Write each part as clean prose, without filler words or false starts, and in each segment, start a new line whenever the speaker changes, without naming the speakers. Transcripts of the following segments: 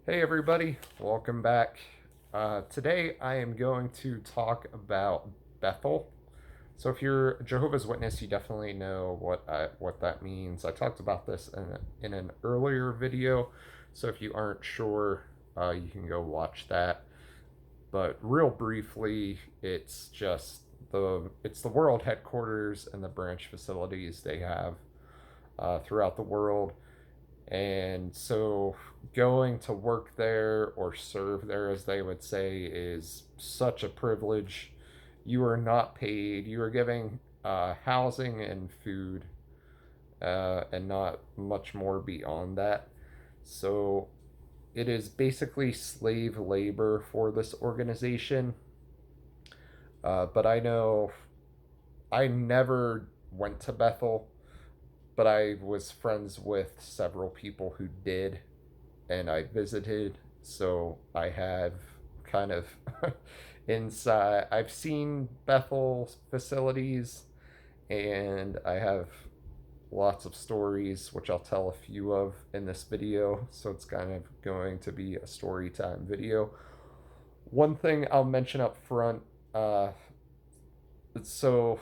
Hey everybody, welcome back. Today I am going to talk about Bethel. So if you're a Jehovah's Witness, you definitely know what that means. I talked about this in an earlier video, so if you aren't sure, you can go watch that. But real briefly, it's the world headquarters and the branch facilities they have throughout the world. And so going to work there or serve there, as they would say, is such a privilege. You are not paid. You are giving housing and food and not much more beyond that. So it is basically slave labor for this organization. But I know I never went to Bethel, but I was friends with several people who did, and I visited, so I have kind of inside. I've seen Bethel facilities, and I have lots of stories, which I'll tell a few of in this video. So it's kind of going to be a story time video. One thing I'll mention up front. Uh, so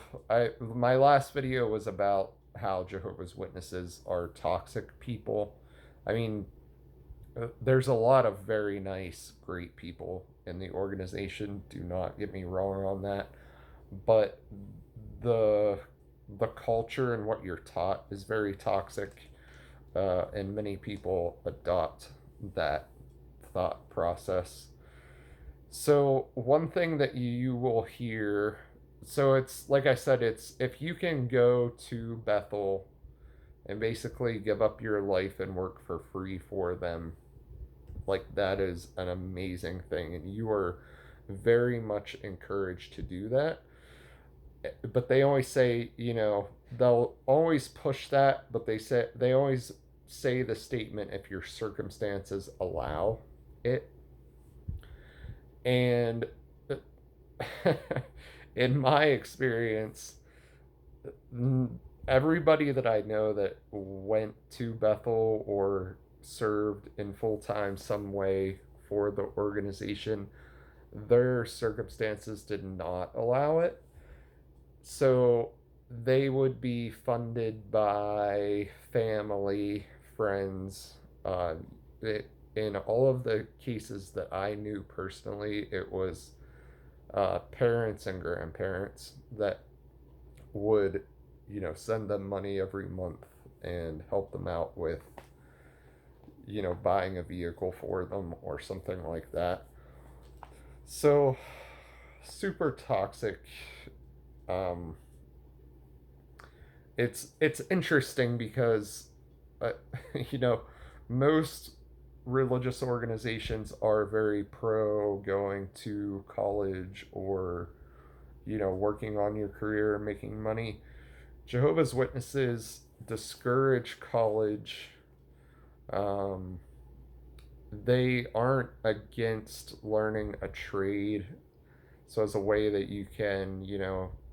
my last video was about how Jehovah's Witnesses are toxic people. I mean, there's a lot of very nice, great people in the organization. Do not get me wrong on that, but the the culture and what you're taught is very toxic, and many people adopt that thought process. So one thing that you will hear, so it's like I said, it's if you can go to Bethel and basically give up your life and work for free for them, like that is an amazing thing, and you are very much encouraged to do that. But they always say, they'll always push that, but they always say the statement, if your circumstances allow it. And in my experience, everybody that I know that went to Bethel or served in full time some way for the organization, their circumstances did not allow it. So they would be funded by family, friends. In all of the cases that I knew personally, it was parents and grandparents that would, send them money every month and help them out with, buying a vehicle for them or something like that. So, super toxic. Um, it's interesting because, uh, you know, most religious organizations are very pro going to college or working on your career and making money. Jehovah's Witnesses discourage college. um, they aren't against learning a trade, so as a way that you can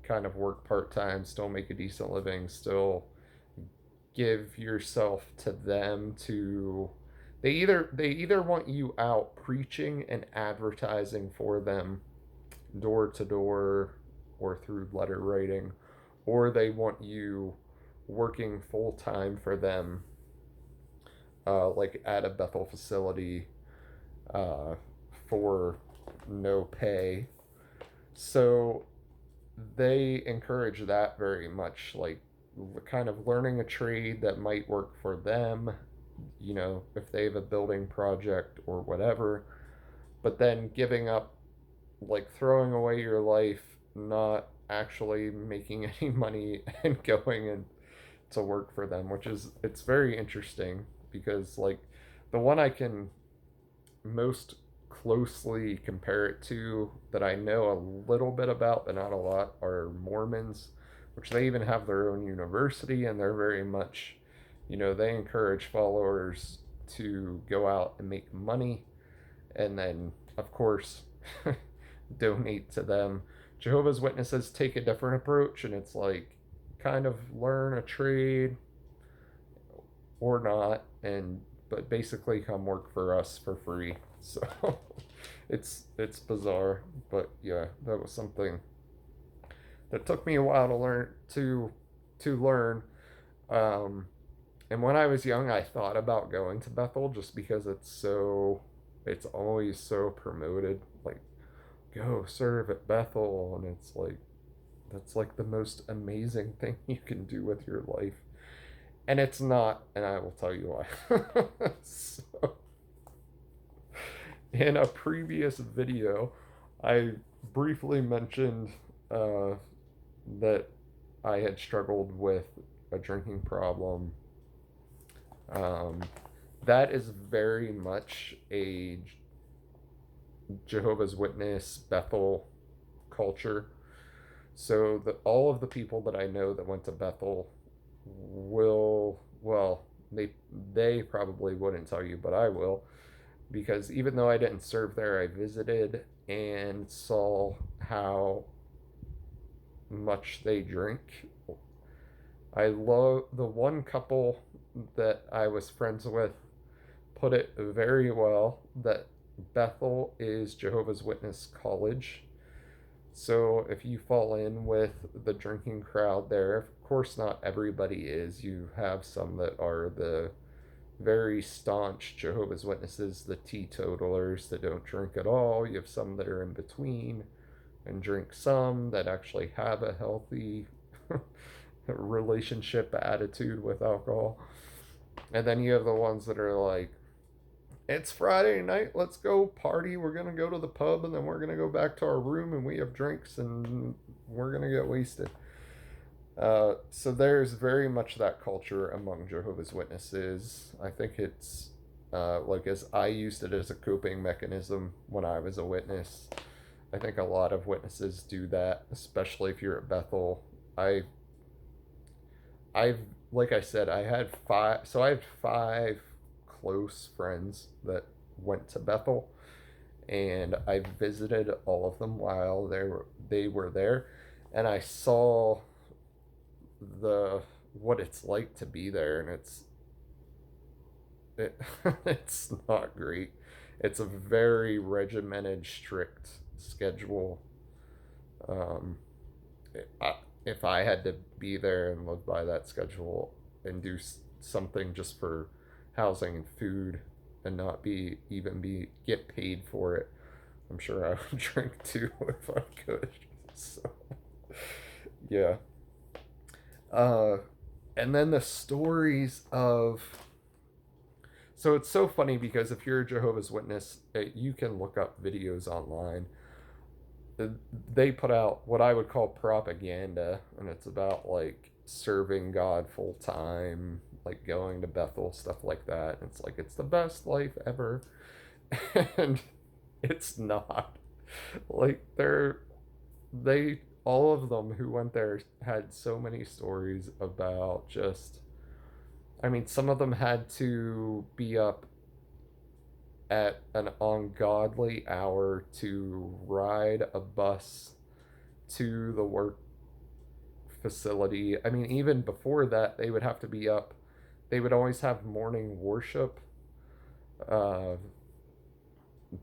kind of work part-time, still make a decent living, still give yourself to them. To they either want you out preaching and advertising for them door to door or through letter writing, or they want you working full time for them, like at a Bethel facility, uh, for no pay. So they encourage that very much, like kind of learning a trade that might work for them, if they have a building project or whatever, but then giving up, like throwing away your life, not actually making any money and going and to work for them, which is it's very interesting because like the one I can most closely compare it to that I know a little bit about but not a lot are Mormons, which they even have their own university, and they're very much, they encourage followers to go out and make money and then, of course, donate to them. Jehovah's Witnesses take a different approach, and it's like kind of learn a trade or not and but basically come work for us for free. So it's bizarre, but yeah, that was something that took me a while to learn. Um, and when I was young, I thought about going to Bethel just because it's always so promoted. Like, go serve at Bethel, and it's like that's like the most amazing thing you can do with your life. And it's not, and I will tell you why. So, in a previous video, I briefly mentioned uh, that I had struggled with a drinking problem. Um, that is very much a Jehovah's Witness Bethel culture. So all of the people that I know that went to Bethel will, well, they probably wouldn't tell you, but I will, because even though I didn't serve there, I visited and saw how much they drink. I love the one couple that I was friends with put it very well that Bethel is Jehovah's Witness college. So if you fall in with the drinking crowd there, of course not everybody is. You have some that are the very staunch Jehovah's Witnesses, the teetotalers that don't drink at all. You have some that are in between and drink some, that actually have a healthy relationship attitude with alcohol. And then you have the ones that are like, it's Friday night, let's go party. We're going to go to the pub and then we're going to go back to our room and we have drinks and we're going to get wasted. So there's very much that culture among Jehovah's Witnesses. I think it's like, as I used it as a coping mechanism when I was a witness. I think a lot of witnesses do that, especially if you're at Bethel. I've like I said, I had five. So I have five close friends that went to Bethel, and I visited all of them while they were there, and I saw the what it's like to be there, and it's not great. It's a very regimented, strict schedule. Um, I, if I had to be there and live by that schedule and do something just for housing and food and not be get paid for it, I'm sure I would drink too if I could. So yeah. Uh, and then the stories of, so it's so funny because if you're a Jehovah's Witness, you can look up videos online. They put out what I would call propaganda, and it's about like serving God full time, like going to Bethel, stuff like that. And it's like it's the best life ever, and it's not. Like they all of them who went there had so many stories about just. I mean, some of them had to be up at an ungodly hour to ride a bus to the work facility. I mean, even before that, they would have to be up. They would always have morning worship uh,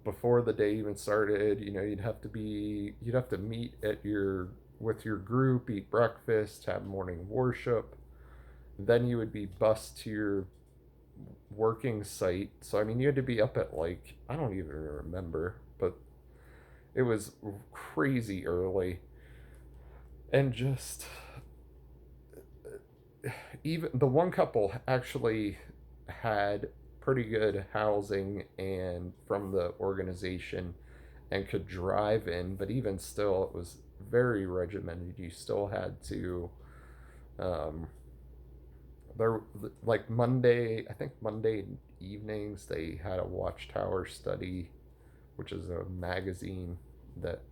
before the day even started. You know, you'd have to meet at your with your group, eat breakfast, have morning worship. Then you would be bused to your working site. So I mean, you had to be up at like, I don't even remember, but it was crazy early. And just even the one couple actually had pretty good housing and from the organization and could drive in, but even still it was very regimented. You still had to um there, like Monday, I think Monday evenings they had a Watchtower study, which is a magazine that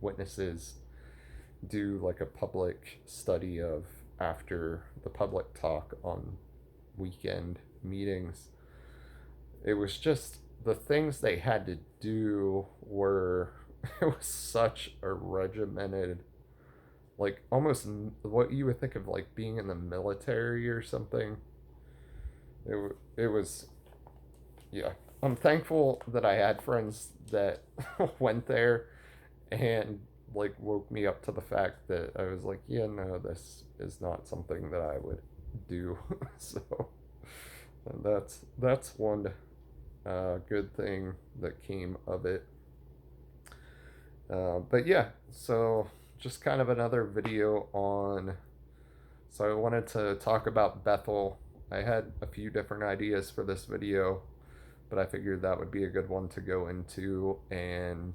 witnesses do like a public study of after the public talk on weekend meetings. It was just the things they had to do were it was such a regimented, like almost what you would think of like being in the military or something. It was yeah, I'm thankful that I had friends that went there and like woke me up to the fact that I was like, yeah, no, this is not something that I would do. So and that's one good thing that came of it. But yeah, so just kind of another video on. So I wanted to talk about Bethel. I had a few different ideas for this video, but I figured that would be a good one to go into. And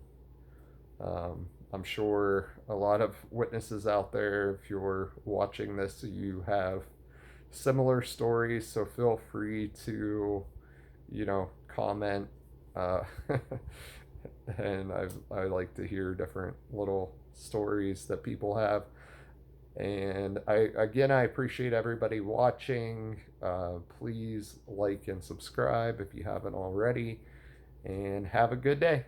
I'm sure a lot of witnesses out there, if you're watching this, you have similar stories. So feel free to, comment. Uh, and I like to hear different little stories that people have. And I appreciate everybody watching. Please like and subscribe if you haven't already, and have a good day.